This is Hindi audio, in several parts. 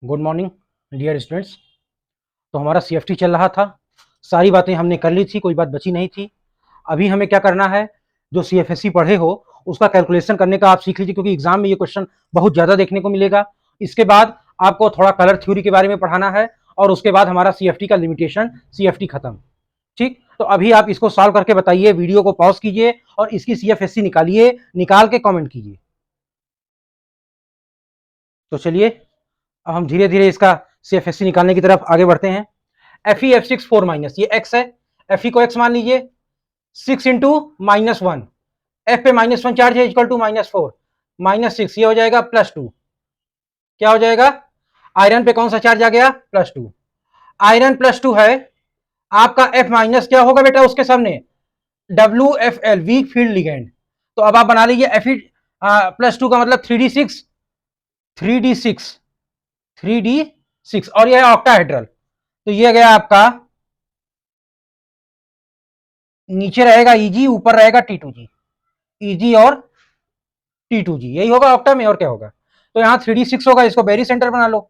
Good morning dear students. तो हमारा सीएफटी चल रहा था, सारी बातें हमने कर ली थी, कोई बात बची नहीं थी। अभी हमें क्या करना है, जो सीएफएससी पढ़े हो उसका कैलकुलेशन करने का आप सीख लीजिए, क्योंकि एग्जाम में ये क्वेश्चन बहुत ज़्यादा देखने को मिलेगा। इसके बाद आपको थोड़ा कलर थ्योरी के बारे में पढ़ाना है, और उसके बाद हमारा सीएफटी का लिमिटेशन, सीएफटी खत्म। ठीक, तो अभी आप इसको सॉल्व करके बताइए, वीडियो को पॉज कीजिए और इसकी सीएफएससी निकालिए, निकाल के कमेंट कीजिए। तो चलिए अब हम धीरे धीरे इसका सीएफएससी निकालने की तरफ आगे बढ़ते हैं। F E F six four minus, ये एक्स है, एफ ई को एक्स मान लीजिए, 6 × -1, एफ पे -1 चार्ज है, इक्वल टू -4, -6, ये हो जाएगा +2। क्या हो जाएगा, आयरन पे कौन सा चार्ज आ गया, +2। आयरन +2 है, आपका एफ माइनस क्या होगा बेटा उसके सामने, WFL, वीक फील्ड लिगेंड। तो अब आप बना लीजिए एफ ई +2 का मतलब 3d6, 3d6, 3d6, और यह है ऑक्टाहेड्रल। तो ये गया आपका, नीचे रहेगा Eg, ऊपर रहेगा T2G, Eg और T2G, यही होगा ऑक्टा में, और क्या होगा। तो यहाँ 3d6 होगा, इसको बेरी सेंटर बना लो।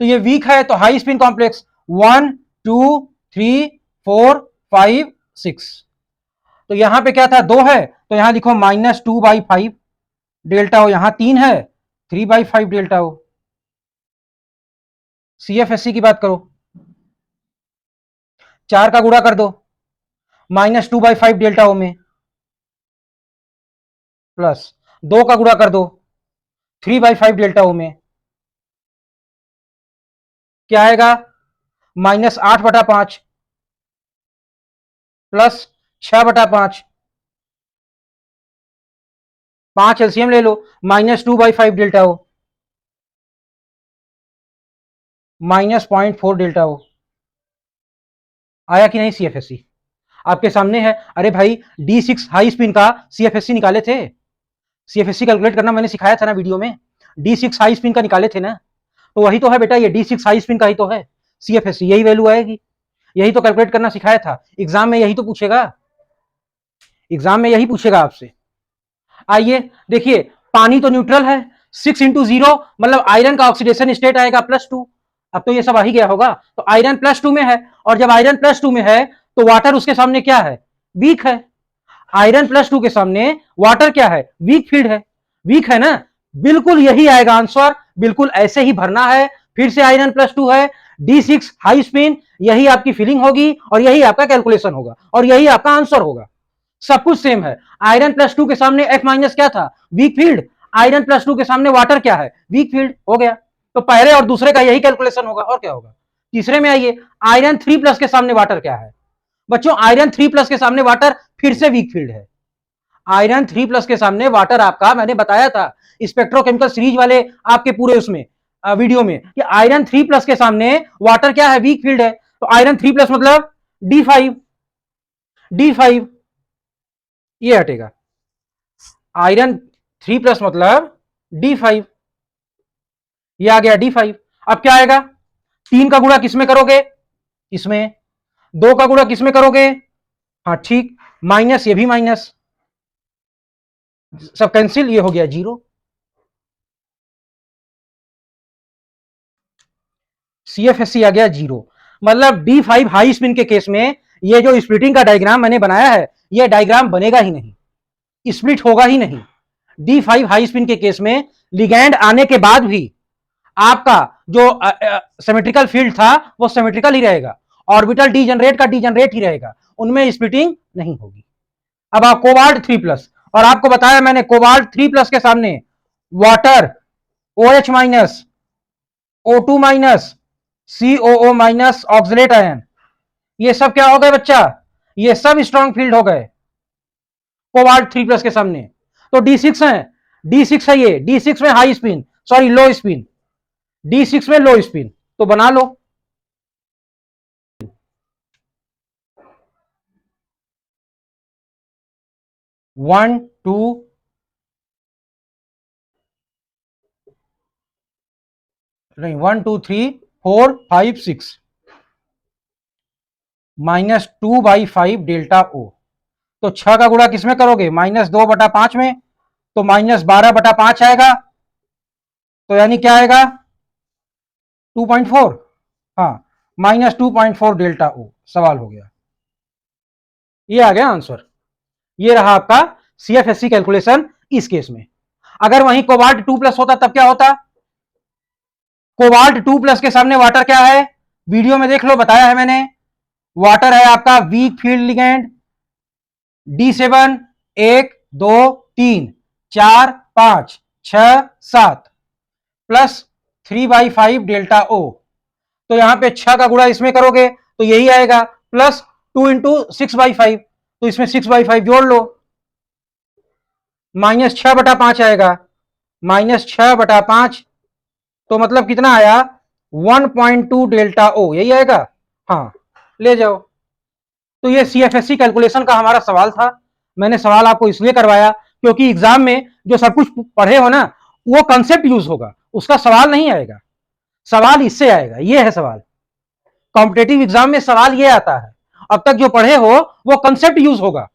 तो ये वीक है, तो हाई स्पिन कॉम्प्लेक्स 1 2 3 4 5 6। तो यहां पे क्या था, 2 है, तो यहां लिखो -2/5 डेल्टा हो, यहां 3 है, 3/5 डेल्टा हो। सीएफएससी की बात करो, 4 का गुणा कर दो -2/5 डेल्टा हो में, प्लस 2 का गुणा कर दो 3/5 डेल्टा ओ में, क्या आएगा, -8/5 प्लस 6/5, 5 एलसीएम ले लो, -2/5 डेल्टा ओ, -0.4 डेल्टा ओ। आया कि नहीं सीएफएससी, आपके सामने है। अरे भाई, D6 हाई स्पिन का सीएफएससी निकाले थे, सीएफएससी कैलकुलेट करना मैंने सिखाया था ना वीडियो में, D6 हाई स्पिन का निकाले थे ना, तो वही तो है बेटा, ये D6 हाई स्पिन का ही तो है सीएफएससी, यही वैल्यू आएगी, यही तो कैलकुलेट करना सिखाया था। एग्जाम में यही तो पूछेगा, एग्जाम में यही पूछेगा आपसे। आइए देखिए, पानी तो न्यूट्रल है, 6 × 0 मतलब आयरन का ऑक्सीडेशन स्टेट आएगा +2। अब तो ये सब आ ही गया होगा, तो आयरन +2 में है, और जब आयरन +2 में है तो वाटर उसके सामने क्या है, वीक है। आयरन +2 के सामने वाटर क्या है, वीक फील्ड है, वीक है ना, बिल्कुल यही आएगा आंसर, बिल्कुल ऐसे ही भरना है। फिर से आयरन +2 है, D6 हाई स्पिन, यही आपकी फीलिंग होगी, और यही आपका कैलकुलेशन होगा, और यही आपका आंसर होगा, सब कुछ सेम है। आयरन +2 के सामने F माइनस क्या था, वीक फील्ड, आयरन +2 के सामने वाटर क्या है, वीक फील्ड, हो गया। तो पहले और दूसरे का यही कैलकुलेशन होगा, और क्या होगा। तीसरे में आइए, आयरन 3+ के सामने वाटर क्या है बच्चों, आयरन 3+ के सामने वाटर फिर से वीक फील्ड है। आयरन 3+ के सामने वाटर आपका, मैंने बताया था स्पेक्ट्रोकेमिकल सीरीज वाले आपके पूरे उसमें वीडियो में, कि आयरन 3+ के सामने वाटर क्या है, वीक फील्ड है। तो आयरन 3+ मतलब D5, D5 ये हटेगा, आयरन 3+ मतलब D5, ये आ गया D5। अब क्या आएगा, 3 का गुणा किसमें करोगे, इसमें, 2 का गुणा किसमें करोगे, हाँ ठीक, माइनस, ये भी माइनस, सब कैंसिल, ये हो गया 0। सीएफएससी आ गया 0, मतलब D5 हाई स्पिन के केस में ये जो स्प्लिटिंग का डायग्राम मैंने बनाया है, ये डायग्राम बनेगा ही नहीं, स्प्लिट होगा ही नहीं। D5 हाई स्पिन के केस में लिगैंड आने के बाद भी आपका जो सिमेट्रिकल फील्ड था वो सिमेट्रिकल ही रहेगा, ऑर्बिटल डीजनरेट का डीजनरेट ही रहेगा, उनमें स्प्लिटिंग नहीं होगी। अब आप कोबाल्ट 3+, और आपको बताया मैंने कोबाल्ट 3+ के सामने water OH minus, O2 minus, COO- oxalate ion, ये सब क्या हो गए बच्चा, ये सब स्ट्रॉन्ग फील्ड हो गए कोबाल्ट 3+ के सामने। तो D6 है, D6 है, ये D6 में हाई स्पिन, सॉरी लो स्पिन, D6 में लो स्पिन, तो बना लो 1 2 नहीं, 1 2 3 4 5 6, -2/5 डेल्टा O। तो 6 का गुणा किसमें करोगे, -2/5 में, तो -12/5 आएगा। तो यानी क्या आएगा, 2.4, हाँ, -2.4 डेल्टा ओ, सवाल हो गया। ये आ गया आंसर। ये रहा आपका सीएफएससी कैलकुलेशन इस केस में। अगर वहीं कोबाल्ट 2+ होता तब क्या होता? कोबाल्ट 2+ के सामने वाटर क्या है? वीडियो में देख लो, बताया है मैंने। वाटर है आपका weak field ligand, D7, 1 2 3 4 5 6 7 plus 3/5 delta O. तो यहां पे 6 का गुणा इसमें करोगे तो यही आएगा, प्लस 2 इंटू 6/5, तो इसमें 6/5 जोड़ लो, -6/5 आएगा, -6/5, तो मतलब कितना आया? 1.2 डेल्टा ओ, यही आएगा। हाँ, ले जाओ। तो ये सीएफएससी कैलकुलेशन का हमारा सवाल था। मैंने सवाल आपको इसलिए करवाया क्योंकि एग्जाम में जो सब कुछ पढ़े हो ना, वो कंसेप्ट यूज होगा, उसका सवाल नहीं आएगा। सवाल इससे आएगा, ये है सवाल। कॉम्पिटेटिव एग्जाम में सवाल ये आता है, अब तक जो पढ़े हो वो कंसेप्ट यूज होगा,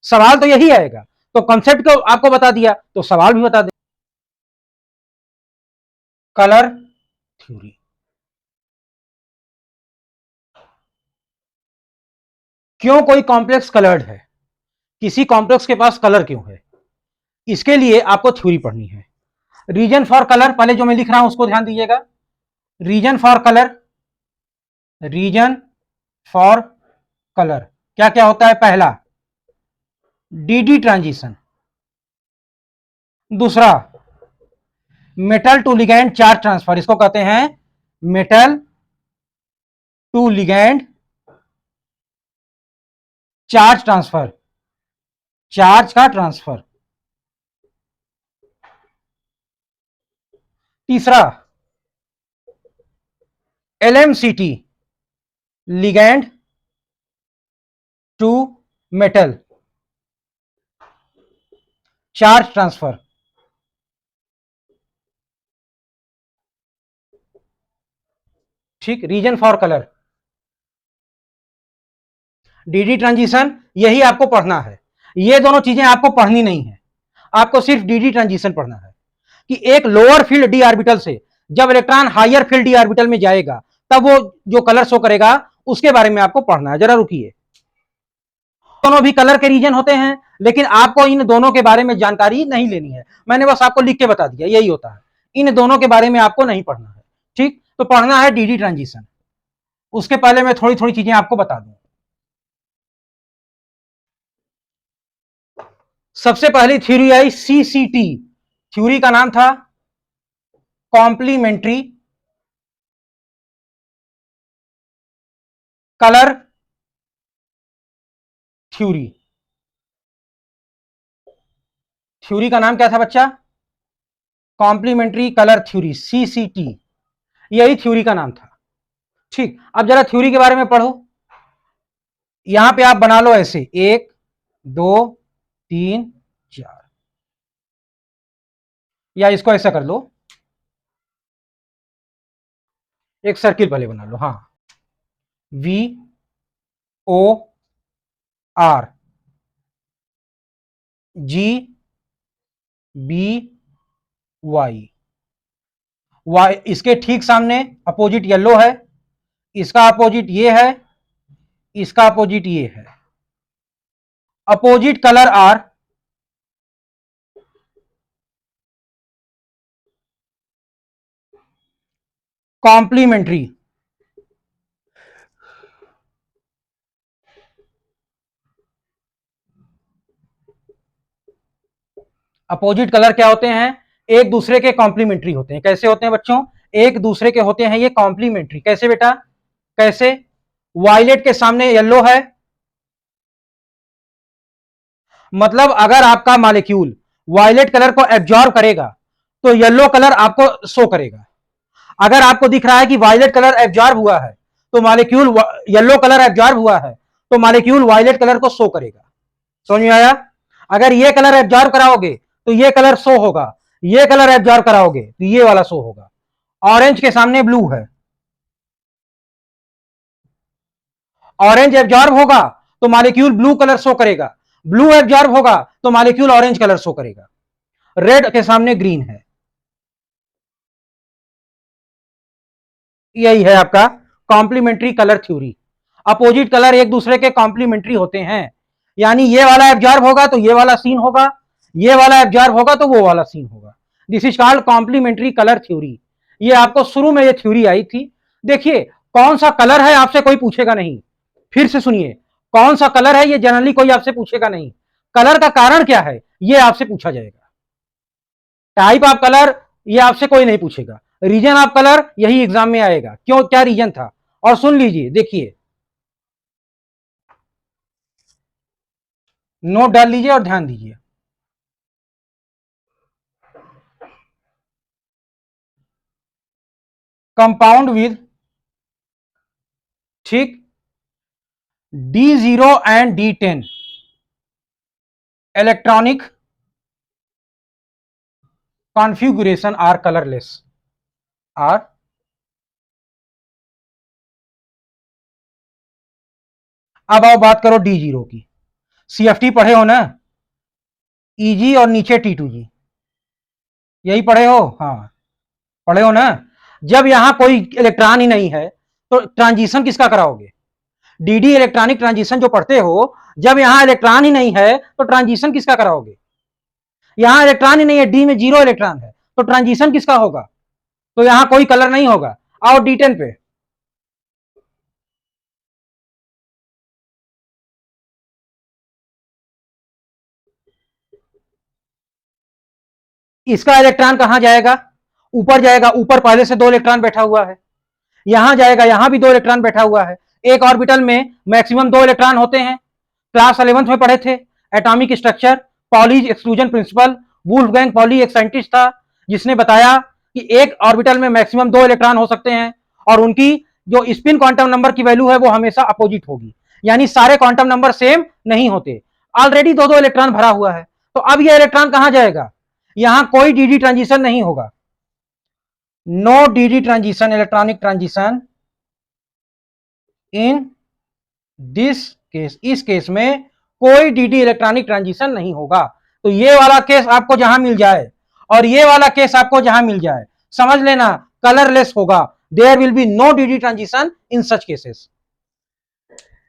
सवाल तो यही आएगा। तो कंसेप्ट को आपको बता दिया तो सवाल भी बता दे। कलर थ्योरी, क्यों कोई कॉम्प्लेक्स कलर्ड है, किसी कॉम्प्लेक्स के पास कलर क्यों है, इसके लिए आपको थ्योरी पढ़नी है। रीजन फॉर कलर, पहले जो मैं लिख रहा हूं उसको ध्यान दीजिएगा। Reason for colour, reason for colour क्या क्या होता है? पहला, डीडी ट्रांजिशन। दूसरा, metal to ligand charge transfer, इसको कहते हैं metal to ligand charge transfer, charge का ट्रांसफर। तीसरा, LMCT, ligand to metal charge transfer. ठीक, reason for colour, d d transition, यही आपको पढ़ना है। ये दोनों चीजें आपको पढ़नी नहीं है, आपको सिर्फ डीडी ट्रांजिशन पढ़ना है कि एक लोअर फील्ड डी ऑर्बिटल से जब electron higher field d orbital में जाएगा तब वो जो कलर शो करेगा उसके बारे में आपको पढ़ना है। जरा रुकिए, दोनों भी कलर के रीजन होते हैं, लेकिन आपको इन दोनों के बारे में जानकारी नहीं लेनी है, मैंने बस आपको लिख के बता दिया, यही होता है। इन दोनों के बारे में आपको नहीं पढ़ना है। ठीक, तो पढ़ना है डीडी ट्रांजिशन। उसके पहले मैं थोड़ी थोड़ी चीजें आपको बता दूं। सबसे पहली थ्योरी आई सीसीटी, थ्योरी का नाम था कॉम्प्लीमेंट्री कलर थ्योरी। थ्योरी का नाम क्या था बच्चा? कॉम्प्लीमेंट्री कलर थ्योरी, सीसीटी, यही थ्योरी का नाम था। ठीक, अब जरा थ्योरी के बारे में पढ़ो। यहां पे आप बना लो ऐसे 1 2 3 4, या इसको ऐसा कर लो, एक सर्किल पहले बना लो। हाँ, V O R G B Y, Y इसके ठीक सामने अपोजिट येलो है, इसका अपोजिट ये है, इसका अपोजिट ये है। Opposite colour are complementary. Opposite colour क्या होते हैं? एक दूसरे के कॉम्प्लीमेंट्री होते हैं। कैसे होते हैं बच्चों? एक दूसरे के होते हैं ये कॉम्प्लीमेंट्री। कैसे बेटा? कैसे? वायलेट के सामने येलो है, मतलब अगर आपका मॉलिक्यूल वायलेट कलर को एब्जॉर्ब करेगा तो येलो कलर आपको शो करेगा। अगर आपको दिख रहा है कि वायलेट कलर एब्जॉर्ब हुआ है तो मॉलिक्यूल येलो कलर एब्जॉर्ब हुआ है तो मॉलिक्यूल वायलेट कलर को शो करेगा। समझ में आया? अगर ये कलर एब्जॉर्ब कराओगे तो ये कलर शो होगा, ये कलर एब्जॉर्ब कराओगे तो ये वाला शो होगा। ऑरेंज के सामने ब्लू है, ऑरेंज एब्जॉर्ब होगा तो मॉलिक्यूल ब्लू कलर शो करेगा, ब्लू एब्जॉर्ब होगा तो मॉलिक्यूल ऑरेंज कलर शो करेगा। रेड के सामने ग्रीन है। यही है आपका complementary colour theory. Opposite colour एक दूसरे के कॉम्प्लीमेंट्री होते हैं, यानी ये वाला एब्जॉर्ब होगा तो ये वाला सीन होगा, ये वाला एब्जॉर्ब होगा तो वो वाला सीन होगा। This is called complementary colour theory. ये आपको शुरू में ये थ्योरी आई थी। देखिए कौन सा कलर है आपसे कोई पूछेगा नहीं, फिर से सुनिए, कौन सा कलर है ये जनरली कोई आपसे पूछेगा नहीं। कलर का कारण क्या है ये आपसे पूछा जाएगा। टाइप ऑफ कलर ये आपसे कोई नहीं पूछेगा। रीजन ऑफ कलर यही एग्जाम में आएगा, क्यों क्या रीजन था। और सुन लीजिए, देखिए नोट डाल लीजिए और ध्यान दीजिए। कंपाउंड विद, ठीक, D0 and D10 electronic configuration are colourless. आर, अब आओ बात करो D0 की। CFT पढ़े हो ना, EG और नीचे T2G, यही पढ़े हो? हाँ पढ़े हो ना। जब यहां कोई इलेक्ट्रॉन ही नहीं है तो ट्रांजिशन किसका कराओगे? डीडी इलेक्ट्रॉनिक ट्रांजिशन जो पढ़ते हो, जब यहां इलेक्ट्रॉन ही नहीं है तो ट्रांजिशन किसका कराओगे? यहां इलेक्ट्रॉन ही नहीं है, डी में 0 इलेक्ट्रॉन है, तो ट्रांजिशन किसका होगा? तो यहां कोई कलर नहीं होगा। आओ D10 पे, इसका इलेक्ट्रॉन कहां जाएगा? ऊपर जाएगा, ऊपर पहले से 2 इलेक्ट्रॉन बैठा हुआ है। यहां जाएगा, यहां भी 2 इलेक्ट्रॉन बैठा हुआ है। एक ऑर्बिटल में मैक्सिमम 2 इलेक्ट्रॉन होते हैं। क्लास 11th में पढ़े थे atomic structure, Pauli exclusion principle. Wolfgang Pauli एक साइंटिस्ट था जिसने बताया कि एक ऑर्बिटल में मैक्सिमम 2 इलेक्ट्रॉन हो सकते हैं और उनकी जो स्पिन क्वांटम नंबर की वैल्यू है वो हमेशा अपोजिट होगी, यानी सारे क्वांटम नंबर सेम नहीं होते। ऑलरेडी 2-2 इलेक्ट्रॉन भरा हुआ है, तो अब यह इलेक्ट्रॉन कहां जाएगा? यहां कोई डीडी ट्रांजिशन नहीं होगा। No d d transition, electronic transition in this case, इस केस में कोई डीडी इलेक्ट्रॉनिक ट्रांजिशन नहीं होगा। तो ये वाला केस आपको जहां मिल जाए और ये वाला केस आपको जहां मिल जाए, समझ लेना कलरलेस होगा। There will be no d d transition in such cases.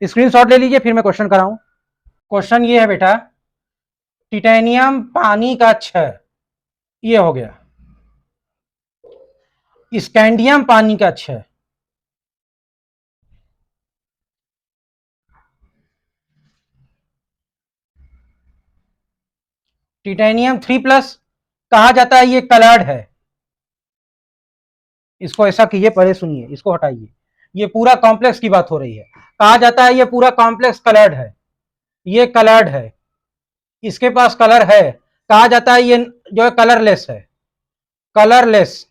Screenshot ले लीजिए, फिर मैं क्वेश्चन कराऊं। क्वेश्चन ये है बेटा, टिटेनियम पानी का क्षय, ये हो गया। स्कैंडियम पानी का क्षय, टिटेनियम 3+ कहा जाता है, ये कलर्ड है। इसको ऐसा कीजिए, पहले सुनिए, इसको हटाइए, ये पूरा कॉम्प्लेक्स की बात हो रही है। कहा जाता है ये पूरा कॉम्प्लेक्स कलर्ड है, ये कलर्ड है, इसके पास कलर है। कहा जाता है ये जो है कलरलेस है, कलरलेस।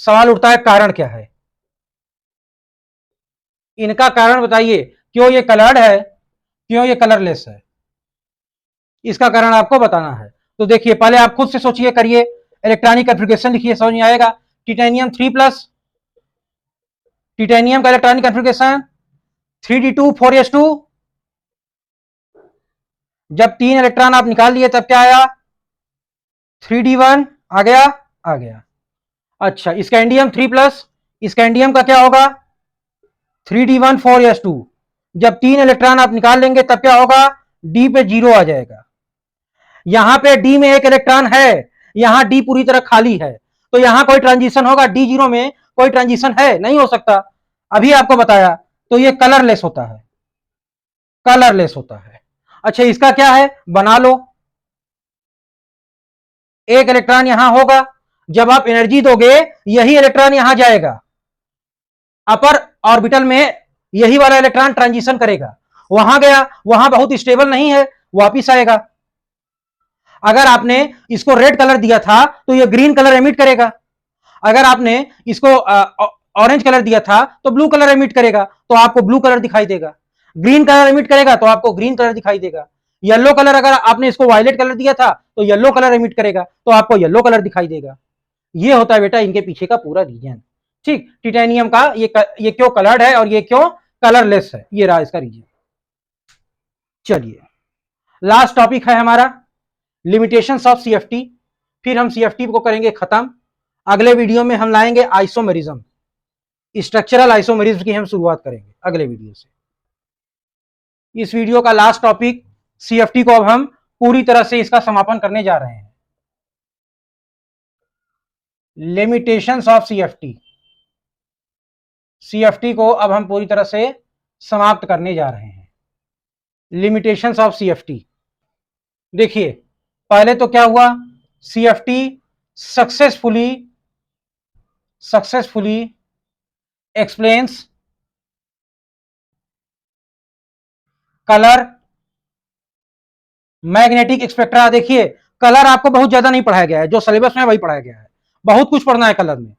सवाल उठता है कारण क्या है? इनका कारण बताइए, क्यों ये कलर्ड है, क्यों ये कलरलेस है? इसका कारण आपको बताना है। तो देखिए पहले आप खुद से सोचिए, करिए, इलेक्ट्रॉनिक कॉन्फ़िगरेशन लिखिए, समझ में आएगा। टिटेनियम 3+, टिटेनियम का इलेक्ट्रॉनिक कॉन्फ़िगरेशन 3d2 4s2। जब 3 इलेक्ट्रॉन आप निकाल लिए तब क्या आया? 3d1 आ गया, आ गया। अच्छा, स्कैंडियम 3+, स्कैंडियम का क्या होगा? 3d1 4s2। जब 3 इलेक्ट्रॉन आप निकाल लेंगे तब क्या होगा? डी पे 0 आ जाएगा। यहां पे डी में 1 इलेक्ट्रॉन है, यहां डी पूरी तरह खाली है, तो यहां कोई ट्रांजिशन होगा? D0 में कोई ट्रांजिशन है? नहीं हो सकता। अभी आपको बताया, तो ये कलरलेस होता है, कलरलेस होता है। अच्छा, इसका क्या है, बना लो। 1 इलेक्ट्रॉन यहां होगा, जब आप एनर्जी दोगे यही इलेक्ट्रॉन यहां जाएगा, अपर ऑर्बिटल में यही वाला इलेक्ट्रॉन ट्रांजिशन करेगा, वहां गया, वहां बहुत स्टेबल नहीं है, वापिस आएगा। अगर आपने इसको रेड कलर दिया था तो ये ग्रीन कलर एमिट करेगा, अगर आपने इसको ऑरेंज कलर दिया था तो ब्लू कलर एमिट करेगा, तो आपको ब्लू कलर दिखाई देगा। ग्रीन कलर एमिट करेगा तो आपको ग्रीन कलर दिखाई देगा। येलो कलर, अगर आपने इसको वायलेट कलर दिया था तो येलो कलर एमिट करेगा, तो आपको येलो कलर दिखाई देगा। ये होता है बेटा इनके पीछे का पूरा रीजन। ठीक, टिटेनियम का ये क्यों कलर्ड है और ये क्यों कलरलेस है, ये रहा इसका रीजन। चलिए, लास्ट टॉपिक है हमारा लिमिटेशंस ऑफ सीएफटी। फिर हम सीएफटी को करेंगे खत्म। अगले वीडियो में हम लाएंगे आइसोमेरिज्म। स्ट्रक्चरल आइसोमेरिज्म की हम शुरुआत करेंगे अगले वीडियो से। इस वीडियो का लास्ट टॉपिक सीएफटी को अब हम पूरी तरह से इसका समापन करने जा रहे हैं। लिमिटेशंस ऑफ सीएफटी, सीएफटी को अब हम पूरी तरह से समाप्त करने जा रहे हैं। लिमिटेशंस ऑफ सीएफटी, देखिए पहले तो क्या हुआ, CFT successfully explains colour magnetic spectra. देखिए कलर आपको बहुत ज्यादा नहीं पढ़ाया गया है, जो सिलेबस में वही पढ़ाया गया है। बहुत कुछ पढ़ना है कलर में,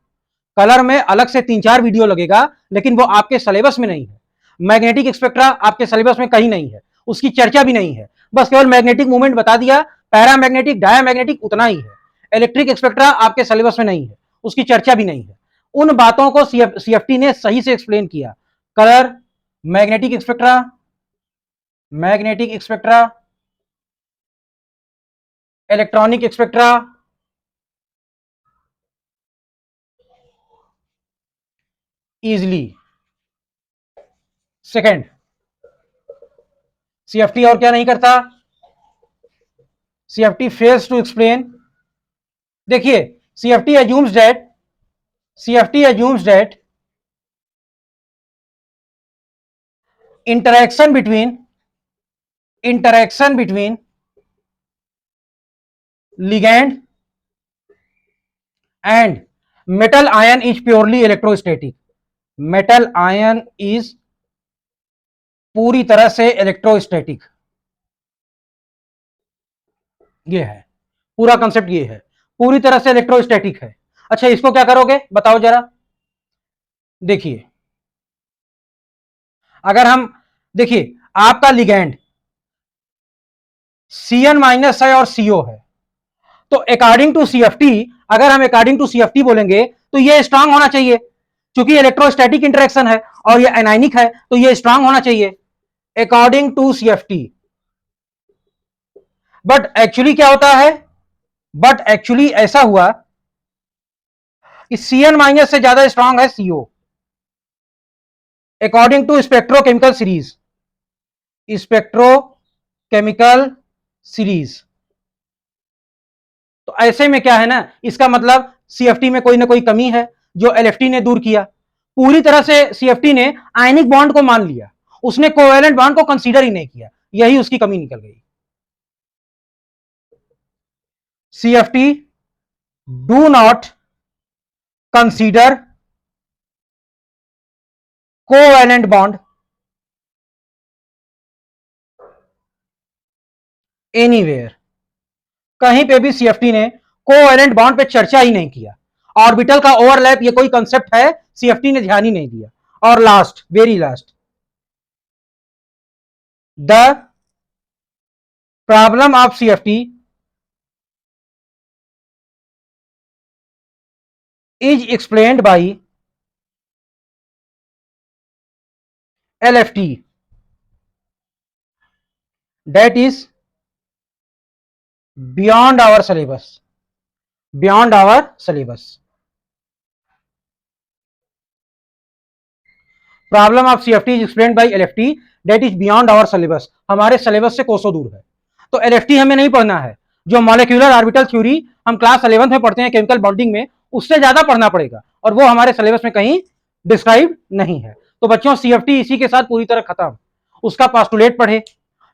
कलर में अलग से 3-4 वीडियो लगेगा, लेकिन वो आपके सिलेबस में नहीं है। मैग्नेटिक स्पेक्ट्रा आपके सिलेबस में कहीं नहीं है, उसकी चर्चा भी नहीं है। बस केवल मैग्नेटिक मूवमेंट बता दिया, पैरामैग्नेटिक डायामैग्नेटिक उतना ही है। इलेक्ट्रिक स्पेक्ट्रा आपके सिलेबस में नहीं है, उसकी चर्चा भी नहीं है। उन बातों को सीएफटी ने सही से एक्सप्लेन किया। Colour, magnetic spectra, electronic spectra, easily. Second, CFT और क्या नहीं करता, सीएफटी फेल्स टू एक्सप्लेन। देखिए CFT assumes that interaction between ligand and metal ion is purely electrostatic। metal ion is पूरी तरह से इलेक्ट्रोस्टैटिक। ये है पूरा कंसेप्ट, ये है पूरी तरह से इलेक्ट्रोस्टैटिक है। अच्छा इसको क्या करोगे बताओ जरा। देखिए अगर हम देखिए आपका लिगैंड CN- है और CO है, तो अकॉर्डिंग टू सीएफटी, अगर हम अकॉर्डिंग टू सीएफटी बोलेंगे तो ये स्ट्रांग होना चाहिए, क्योंकि इलेक्ट्रोस्टैटिक इंटरेक्शन है और ये एनाइनिक है, तो ये स्ट्रांग होना चाहिए according to CFT. But actually क्या होता है, बट एक्चुअली ऐसा हुआ कि CN- से ज्यादा स्ट्रांग है CO according to spectrochemical series. तो ऐसे में क्या है ना, इसका मतलब सीएफटी में कोई ना कोई कमी है जो एलएफटी ने दूर किया। पूरी तरह से सीएफटी ने आयनिक बॉन्ड को मान लिया, उसने कोवेलेंट बॉन्ड को कंसीडर ही नहीं किया, यही उसकी कमी निकल गई। CFT do not consider covalent bond anywhere. कहीं पे भी सीएफटी ने कोवेलेंट बॉन्ड पे चर्चा ही नहीं किया। ऑर्बिटल का ओवरलैप ये कोई कंसेप्ट है, सीएफटी ने ध्यान ही नहीं दिया। और last, very last, the problem of CFT is explained by LFT, that is beyond our syllabus, beyond our syllabus। Problem of CFT is explained by LFT that is beyond our syllabus, हमारे सिलेबस से कोसों दूर है। तो एलएफटी हमें नहीं पढ़ना है, जो मॉलिक्यूलर ऑर्बिटल थ्योरी हम क्लास 11th में पढ़ते हैं केमिकल बॉन्डिंग में, उससे ज्यादा पढ़ना पड़ेगा, और वो हमारे सिलेबस में कहीं डिस्क्राइब नहीं है। तो बच्चों सीएफटी इसी के साथ पूरी तरह खत्म। उसका पास्टुलेट पढ़े,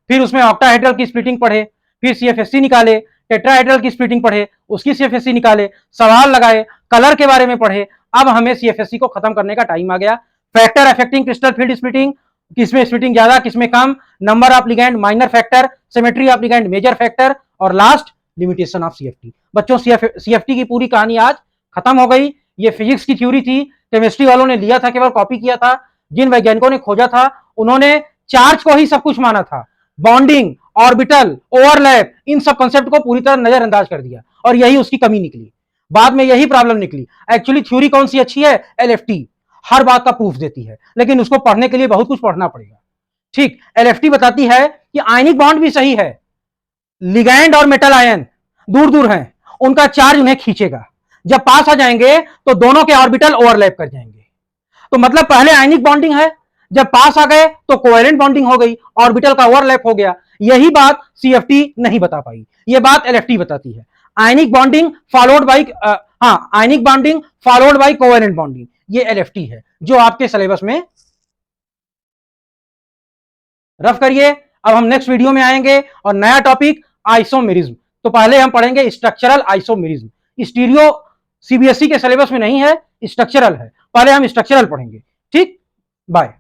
फिर उसमें ऑक्टाहेड्रल की स्प्लिटिंग पढ़े, फिर सीएफएससी निकाले, टेट्राहेड्रल की स्प्लिटिंग पढ़े, उसकी सीएफएससी निकाले, सवाल लगाए, कलर के बारे में पढ़े। अब हमें सीएफएससी को खत्म करने का टाइम आ गया। Factor affecting crystal field splitting, किसमें स्प्लिटिंग ज्यादा किसमें कम, number of ligand minor factor, symmetry of ligand major factor, और लास्ट लिमिटेशन ऑफ सीएफटी। बच्चों सीएफटी की पूरी कहानी आज खत्म हो गई। ये फिजिक्स की थ्योरी थी, केमिस्ट्री वालों ने लिया था, केवल कॉपी किया था। जिन वैज्ञानिकों ने खोजा था उन्होंने चार्ज को ही सब कुछ माना था, बॉन्डिंग, ऑर्बिटल, ओवरलैप, इन सब कंसेप्ट को पूरी तरह नजरअंदाज कर दिया, और यही उसकी कमी निकली। बाद में यही प्रॉब्लम निकली। एक्चुअली थ्योरी कौन सी अच्छी है, एलएफटी हर बात का प्रूफ देती है, लेकिन उसको पढ़ने के लिए बहुत कुछ पढ़ना पड़ेगा। ठीक, एलएफटी बताती है कि आयनिक बॉन्ड भी सही है, लिगैंड और मेटल आयन दूर दूर हैं, उनका चार्ज उन्हें खींचेगा, जब पास आ जाएंगे तो दोनों के ऑर्बिटल ओवरलैप कर जाएंगे। तो मतलब पहले आयनिक बॉन्डिंग है, जब पास आ गए तो कोवेलेंट बॉन्डिंग हो गई, ऑर्बिटल का ओवरलैप हो गया। यही बात सीएफटी नहीं बता पाई, ये बात एलएफटी बताती है। Ionic bonding followed by ionic bonding followed by covalent bonding, ये एलएफटी है जो आपके सिलेबस में रफ करिए। अब हम नेक्स्ट वीडियो में आएंगे और नया टॉपिक आइसोमेरिज्म। तो पहले हम पढ़ेंगे स्ट्रक्चरल आइसोमेरिज्म। स्टीरियो सीबीएसई के सिलेबस में नहीं है, स्ट्रक्चरल है, पहले हम स्ट्रक्चरल पढ़ेंगे। ठीक, बाय।